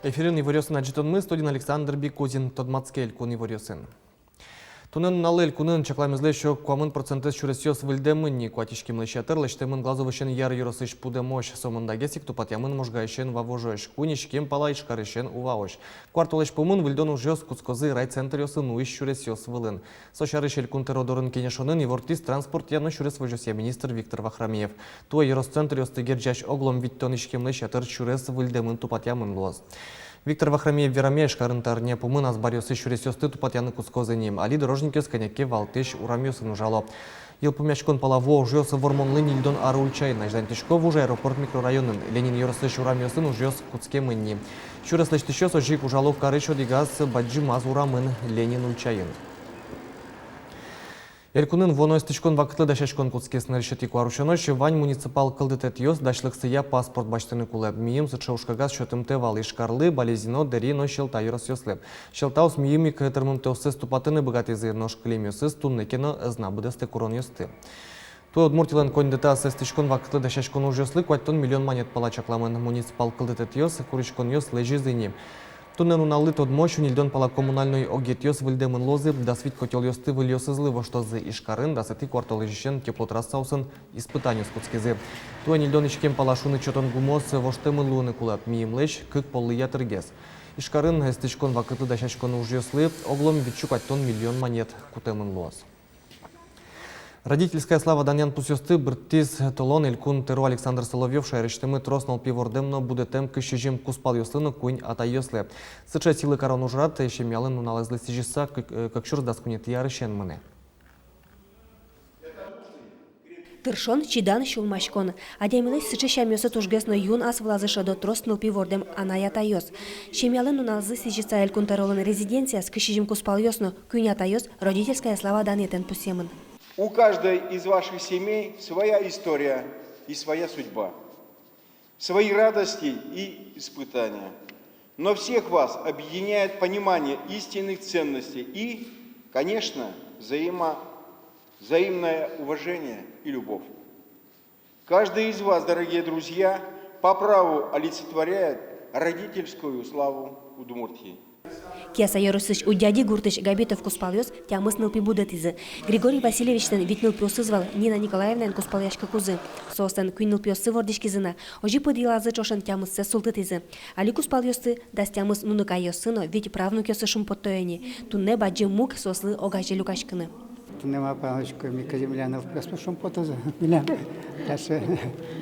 Эфирин Иворёсын аджитонмы, студин Александр Бекузин, Тодмацкель кун Иворёсын. Тунын налель кунын чакламызлы шо куамын проценты шуресёс выльдемынни куатишки млещатыр лештемын глазовышен яр юросыш пудемош сомындагесик тупатямын можгайшен вавожош кунишкем палайш карышен уваош. Квартулеш пумын выльдон ужёс куцкозы райцентр ёсын уиш шуресёс вылын. Сошарышель кунтеродорын кенешонын ивортис транспорт яны шурес вожосия министр Виктор Вахрамеев. Туа юросцентр ёстыгерджаш оглом виттонишкем млещатыр шурес выльдемын тупатямын лоз. Виктор Вахрамеев верамеш карынтарне пумын азбарёсы шуресёсты тупатяны кускозынем, али дорожникёс коньяке валтеш урамёсын жало. Ел пумячкон палаво ужёсы вормонлы нильдон ары ульчайна, ждантишков уже аэропорт микрорайонын, Ленин юросыш урамёсын ужёс куцке мынни. Шуреслештишёс ожик ужалов карышо дигаз баджи маз урамын Ленин ульчайын. Элькунын воно стычкон вакытлы дашашкон куцкесны решети куарушанош, вань муниципал кылдытет ёс дашлыксыя паспорт баштыны кулеп. Мием зачаушкагаз шөтымте вал ишкарлы, балезино, дeriно щелта юрос ёслеп. Щелтаус миеми кэтырмым теосыз тупатыны богатызы нож клемёсыз туннекено зна будесте курон ёсты. Той одмуртилен кондыта стычкон вакытлы дашашкон ужёслы, куаттон миллион монет палачакламын муниципал кылдытет ёс, куричкон ёс лежизыни. Туннен уналы тот мощу нильдон пала коммунальной огетьёс выльдемын лозы, да свит котел ёсты выльёсызлы, во что зы ишкарын, да сети кварталы жищен теплотрассаусын испытанию скутскизы. Туа нильдон ишкем палашуны чотон гумос, во штемын луны кулап, мием лечь, кык полы ятыргес. Ишкарын эстычкон вакыты дашачкон ужёслы, оглом витчукать тон миллион монет кутемын лоз. Родительская слава Данян Пусёсты, Бртис Толон, Илькун Теру Александр Соловьев, Шайрештемы Троснал Пивордемно, Будетем, Кыщежим Куспал Ёслыну, Кунь Атайосле. Сыча силы карон ужрат, еще мялын уналазлы сижиса, как чур сдаскунет ярышен мыне. Тыршон чидан шулмашкон. Адемилес сыча шамёсы тужгесно юн ас влазыша до Троснал Пивордем Анаятайос. Шемялын уналазлы сижиса Илькун Теролын резиденция, с Кыщежим Куспал Ёсну, Кунь Атайос, родительская слава Данетен Пусемын. У каждой из ваших семей своя история и своя судьба, свои радости и испытания. Но всех вас объединяет понимание истинных ценностей и, конечно, взаимное уважение и любовь. Каждый из вас, дорогие друзья, по праву олицетворяет родительскую славу Удмуртии. Кеса Ярусыч у дяди Гуртыч Габитов Куспалёс тямысныл пибудетизы. Григорий Васильевичтен витныл пёсызвал Нина Николаевнен Куспаляшка кузы. Состен куйныл пёсы вордишкизына. Ожи подилазы чошен тямыссы султытизы. Али Куспалёсы дас тямыс нуныкайо сыно, ведь правнук ёсы шумпоттояни. Тунне баджи мук сослы огаже люкашкыны. Тунне мапаночку Мика Землянов пёс шумпотозы. Милям. Даше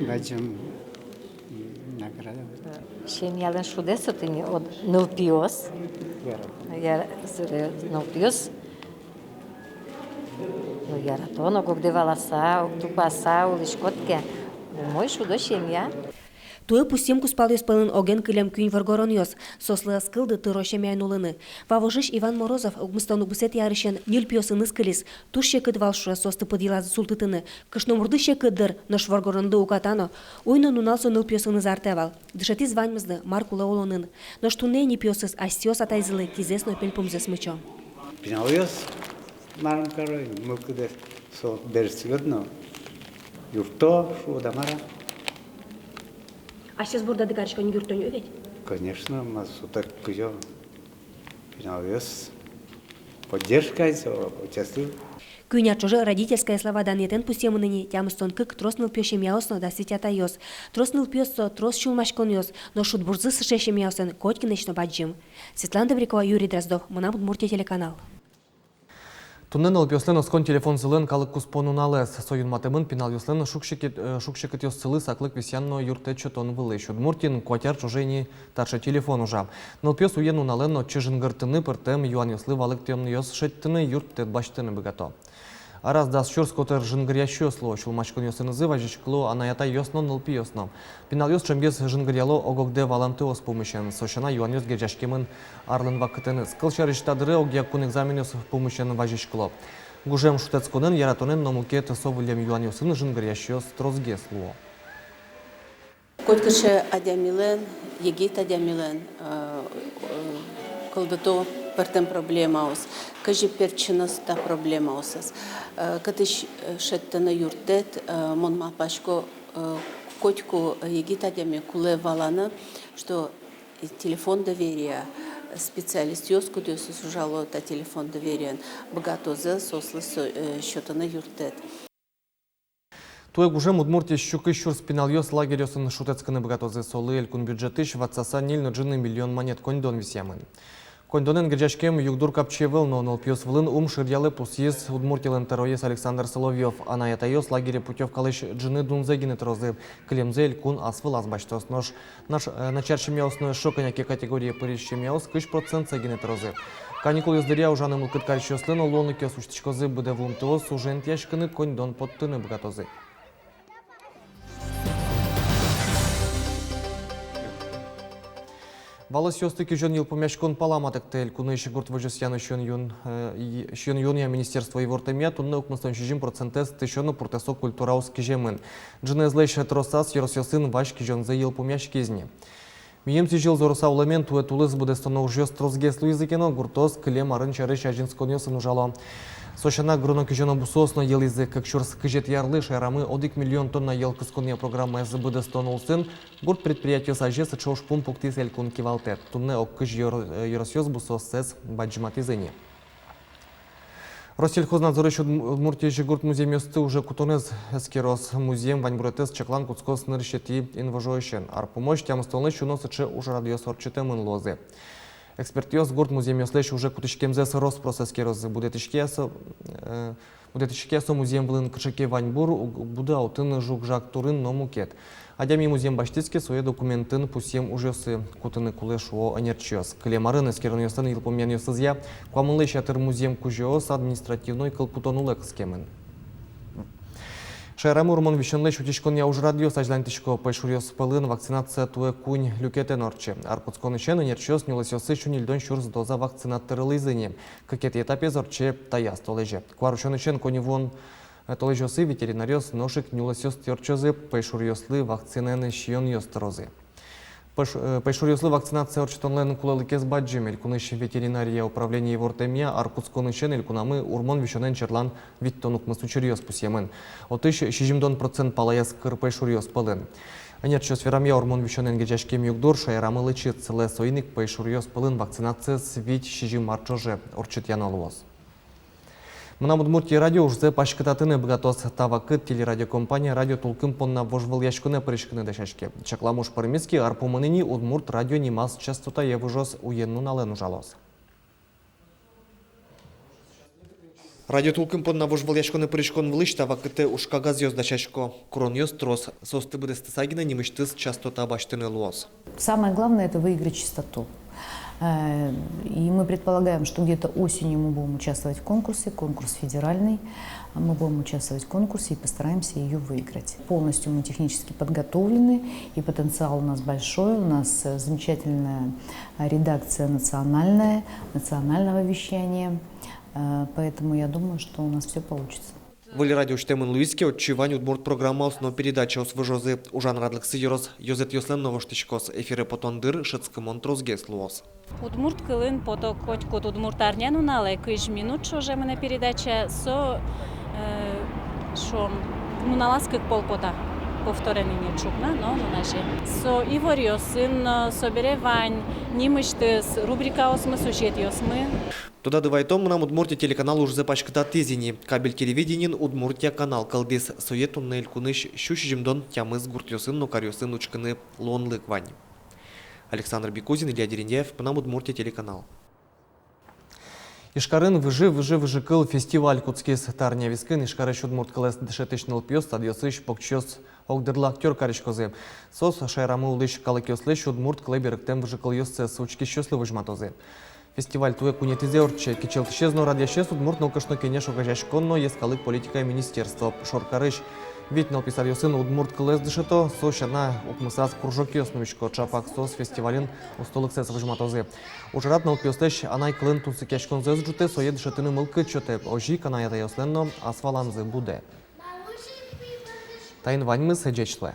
баджим награда. Шемялын шудесотыни от нылпиос. Я нылпиос. Ну яратоно гогде валаса, тупаса, улишкотке. Мой шудо шемя. Туе пусем Куспалёс пылын оген кылем кюнь варгорон ёс. Сослы аскылды тыро шемяйн улыны. Вавожиш Иван Морозов угмыстану бусет ярышен нил пёсыны скылис. Туш шекыд валшуя состы подилазы султытыны. Кышномурды шекыддыр, наш варгоронды укатано. Уйно нуналсо нил пёсыны зартевал. Дышати званьмызды Маркула олонын. Но штуне не пёсыз астиос атайзылы кизесно пельпумзе смычо. Пинауёс марым корой, мылкыдер со берсигодно. Юрто шудамара. А сейчас бурда дыгарышка не юртонь ведь? Конечно, масутак кыё. Пинауёс поддержка, участвую. Кюня чоже родительская слова Данетен Пусемыныни тямыстон кык тросныл пёшем яосно да сетята ёс. Тросныл пёсо трос шулмашкон ёс, но шут бурзы сышешем яосын Котькинечно баджим. Светлана Добрякова, Юрий Дроздов, Мына Удмуртия телеканал. Туннен алпёслен оскон телефон зылын калык куспону налез. Союн матемын пинал юслен шукшекет ёсцылы саклык висянно юрте чотон вылыш. Удмуртин котяр чужени тарше телефон ужа. Налпёс уену наленно чыжын гыртыны пыртем юан юслы валык темны ёс шеттыны юрте баштыны богато. А раз даст чур скотер жынгырящё сло, шулмачкон ёсын зыва жичкло, анаята ёсно налпи ёсно. Пинал ёс чемгез жынгыряло огогде валамты ос помощен. Сошана юан ёс геджашкемын арлын вакытыны. Скылчарыштадыры огякун экзамен ёс помощен важичкло. Гужем шутецконен яратонен номукет совылем юан ёсын жынгырящё строзге сло. Коткышы адямилен, егит адямилен, колдото пертем проблема ос, кажи перчиноста проблема осас. Катыш шеттена юртет, мон мапашко котку егит адями куле валана, что телефон доверия, специалист ёскудио сужало та телефон доверия, богатоза сослы счетана юртет. Туек уже Удмуртия щуки щур спиналйос лагерёсын шутецканы богатозы солы элькун бюджетыш ватсаса нильно джины миллион монет коньдон висямын. Коньдонен гречашкем югдур капчевел, но нолпьёс влын ширьялы пусьес Удмуртилен тароес Александр Соловьев, а на ятайос лагере путевкалыш джины дунзегины трозы, клемзе элькун асвыл азбаштос. Наш начарчим яосную шоканяки категории пырищем яос кыш процент сегины трозы. Каникул юздыря ужаны мылкыткар щёслын олоны кёс уштичкозы буде вумтоос ужент яшкыны коньдон подтыны богатозы. Валас ёстыки жон ел помяшкон паламатык тел куныш гурт вожесяны шон юн я министерство и вортемя тунны укмыстан 60% тышоны пуртесо культураус кижемын. Джины злейше тросас еросёсын ваш кижон за ел помяш кизни. Мием сижил зоруса уламен туэ тулыз буде стоно ужёс трозгес луизыкено гуртос клем арын чарыш ажинскон ёсын ужало. Сошана груно кижона бусосно ел язык, как чурс кижет ярлы шайрамы 1 миллион тонна ел кускония программа СБД стонулсын, гурт предприятие сажес чоуш пумпуктис элькун кивалтет. Тунне ок киж еросьёс бусос сес баджиматизени. Россельхознадзор Удмуртии жигурт музей месты уже кутонез эскерос музеем ваньбуретес чаклан куцкос нырщети инвожоещен. Ар помощь тям столны щуносычы уже радиос орчетемын лозы. Экспертиоз гурт музей меслеш уже кутышкемзес роспрос эскерос будетишкесо музеем блин кычеке ваньбур буде аутын жук-жак турын номукет. Адями музеем баштицке свои документын пусем ужесы кутыны кулешуо анерчиос. Клемарын эскерон ёстын илпомян ёсызя, куамылы шатыр музеем кужиос административной кылкутонулек скемын. Шайрамы урман вишенлеш утишкон я уж радиос ажлантишко пайшурьос пылын вакцинация туэ кунь люкетен орче. Аркутскон ищен анерчиос нюлысёсы шунильдон шурс доза вакцинаттырылы изыне. Какет этапе зорче таяс толеже. Кварушон ищен коневон толежосы ветеринариос ношик нюлысёс тёрчозы пайшурьослы вакцинены шион ёстрозы. Пайшурьослы вакцинация орчетонлен кулалыкес баджим, элькуныш ветеринария управления вортемия, аркутскон ищен элькунамы урмон вишенен черлан виттонук мысучурьос пусьемын. Отыш 60% палаяс кыр пайшурьос пылын. Анерчиос верамья урмон вишенен гечашкем югдур шайрамы лычит целе сойник пайшурьос пылын вакцинация свить 60 марчоже орчет янолуос. Мына Удмуртия радио уже пашкататыны богатос тавакыт телерадиокомпания радио тулкым понна вожвал яшкыны прышкыны дешашке. Чакламуш пармиски арпумыныни Удмурт радио немас частота евужос уенну нален ужалос. Радио тулкым понна вожвал яшкыны прышкон влыш тавакыты ушкагаз ёз дешашко. Крон ёз трос состы буде стасагина немыштыз частота баштыны луос. Самое главное – это выиграть частоту. И мы предполагаем, что где-то осенью мы будем участвовать в конкурсе, конкурс федеральный. Мы будем участвовать в конкурсе и постараемся ее выиграть. Полностью мы технически подготовлены, и потенциал у нас большой. У нас замечательная редакция национального вещания. Поэтому я думаю, что у нас все получится. Вали радио штемын Луиске отчевань Удмурт программа основ передача освыжозы ужан радлыксы ерос Йозет Йослем новоштичкос эфире потондыр шыцкымон трозгес луос. Удмурт кылын поток котькот Удмурт арняну нале кыж минут шоже мене передача шо налас как полпота повторение не чукна, но наше. Иворио сын собере вань нимыштыс рубрика осмы сюжет ёсмы. Туда дывайтом нам Удмуртия телеканал уже запашката тезини. Кабель телевиденин Удмуртия канал калдис соетун на элькуныш щущижимдон тямыз гуртёсын нукарёсын учкыны лонлык вань. Александр Бикузин, Илья Дерендяев, нам Удмуртия телеканал. Ишкарын выжи кыл фестиваль куцкес тарня вискын Ишкары Удмурт кылес дешетышныл пьёс стадиосыш покчёс огдырлы актер каришкозы. Сос шайрамы улыш калыкёслыш Удмурт кылайберіктен выжи кыл ёсцы сучки щёслы выжматозы. Фестиваль туе кунетизе орче кичелтышезно радиошес Удмурт нылкышно кенеш огажашконно ескалык политика министерство Шоркарыш. Ведь написал сын Удмурт кылес дышето сошана укмысас кружок ёсновичко чапак сос фестивалин устолык сес выжматозы. Ужарат налпёстеш анай кылын тунсыкешкон зез жуте сое дышетыны мылкы чоте ожи канаята ёсленно асфаланзы буде. Тайн ваньмы сэджечле.